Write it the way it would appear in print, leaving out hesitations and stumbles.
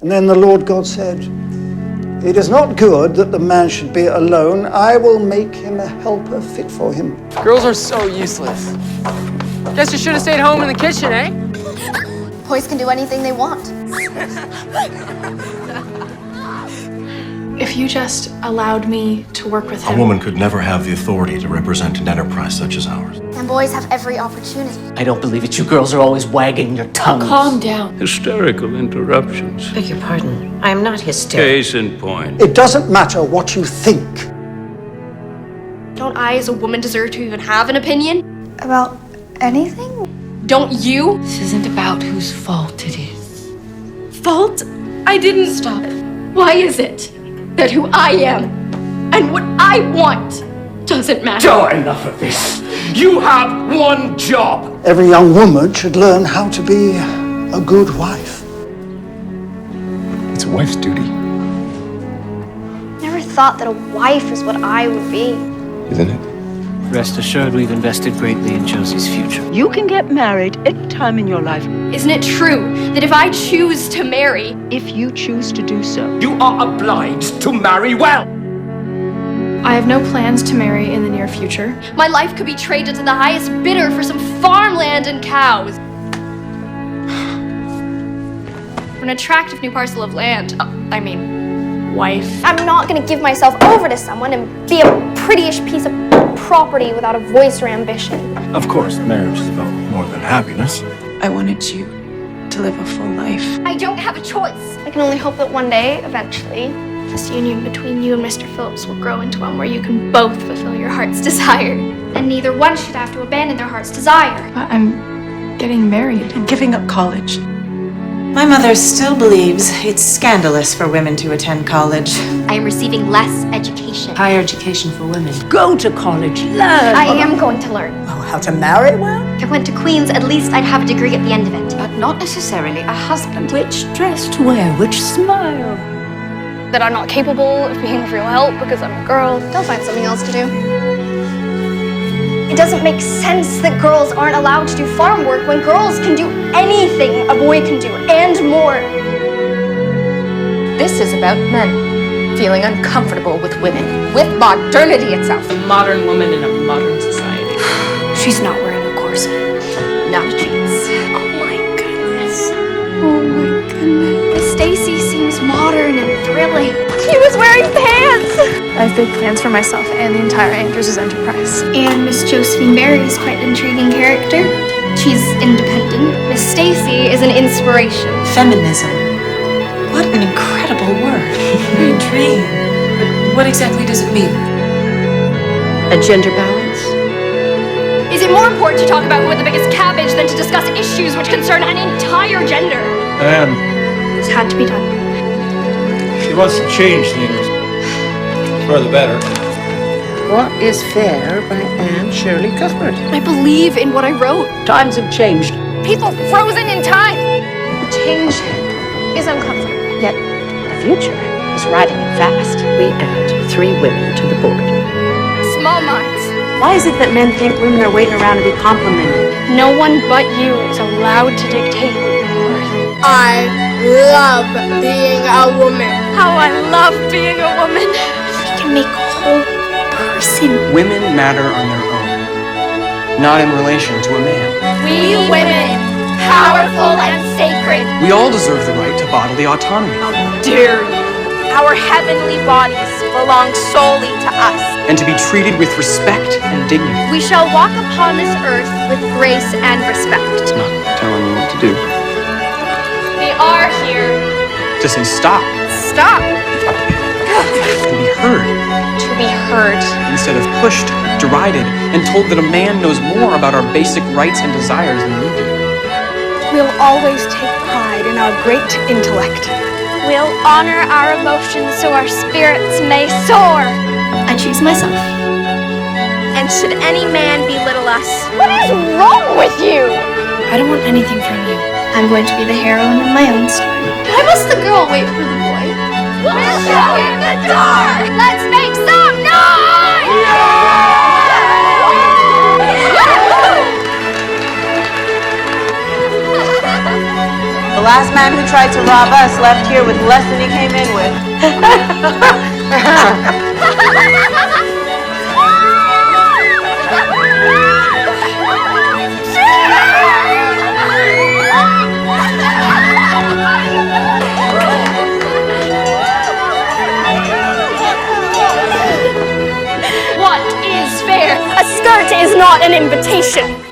And then the Lord God said, "It is not good that the man should be alone. I will make him a helper fit for him." Girls are so useless. Guess you should have stayed home in the kitchen, eh? Boys can do anything they want. If you just allowed me to work with him... A woman could never have the authority to represent an enterprise such as ours. And boys have every opportunity. I don't believe it. You girls are always wagging your tongues. Calm down. Hysterical interruptions. Beg your pardon. I am not hysterical. Case in point. It doesn't matter what you think. Don't I, as a woman, deserve to even have an opinion? About anything? Don't you? This isn't about whose fault it is. Fault? I didn't. Stop it. Why is it that who I am and what I want doesn't matter? Oh, enough of this. You have one job. Every young woman should learn how to be a good wife. It's a wife's duty. Never thought that a wife is what I would be. Isn't it? Rest assured, we've invested greatly in Josie's future. You can get married any time in your life. Isn't it true that if I choose to marry, If you choose to do so. You are obliged to marry well. I have no plans to marry in the near future. my life could be traded to the highest bidder for some farmland and cows? An attractive new parcel of land. Wife. I'm not gonna give myself over to someone and be a prettyish piece of property without a voice or ambition. Of course, marriage is about more than happiness. I wanted you to live a full life. I don't have a choice. I can only hope that one day, eventually, this union between you and Mr. Phillips will grow into one where you can both fulfill your heart's desire. And neither one should have to abandon their heart's desire. But I'm getting married. And giving up college. My mother still believes it's scandalous for women to attend college. I am receiving less education. Higher education for women. Go to college, learn. I am going to learn. Oh, how to marry well? If I went to Queen's, at least I'd have a degree at the end of it. But not necessarily a husband. Which dress to wear, which smile. That I'm not capable of being of real help because I'm a girl. They'll find something else to do. It doesn't make sense that girls aren't allowed to do farm work when girls can do anything a boy can do and more. This is about men feeling uncomfortable with women, with modernity itself. A modern woman in a modern society. She's not wearing a corset. Not a chance. Oh my goodness. Oh my goodness. Miss Stacy seems modern and thrilling. She was wearing pants! I have big plans for myself and the entire Andrews' enterprise. And Miss Josephine Barry is quite an intriguing character. She's independent. Miss Stacy is an inspiration. Feminism. What an incredible word. Intriguing. But what exactly does it mean? A gender balance? Is it more important to talk about who had the biggest cabbage than to discuss issues which concern an entire gender? And This had to be done. She wants to change things for the better. What is Fair by Anne Shirley Cuthbert? I believe in what I wrote. Times have changed. People frozen in time. Change is uncomfortable. Yet the future is riding it fast. We add 3 women to the board. Small minds. Why is it that men think women are waiting around to be complimented? No one but you is allowed to dictate your worth. I love being a woman. How I love being a woman. We can make a whole person. Women matter on their own, not in relation to a man. We women, powerful and sacred. We all deserve the right to bodily autonomy. Dare you? Our heavenly bodies belong solely to us. And to be treated with respect and dignity. We shall walk upon this earth with grace and respect. Not telling you what to do. We are here. To say stop. Stop. To be heard. To be heard. Instead of pushed, derided, and told that a man knows more about our basic rights and desires than we do. We'll always take pride in our great intellect. We'll honor our emotions so our spirits may soar. I choose myself. And should any man belittle us, what is wrong with you? I don't want anything from you. I'm going to be the heroine of my own story. Why must the girl wait for the boy? We'll show him the door! Let's make some noise! A last man who tried to rob us left here with less than he came in with. What is fair? A skirt is not an invitation.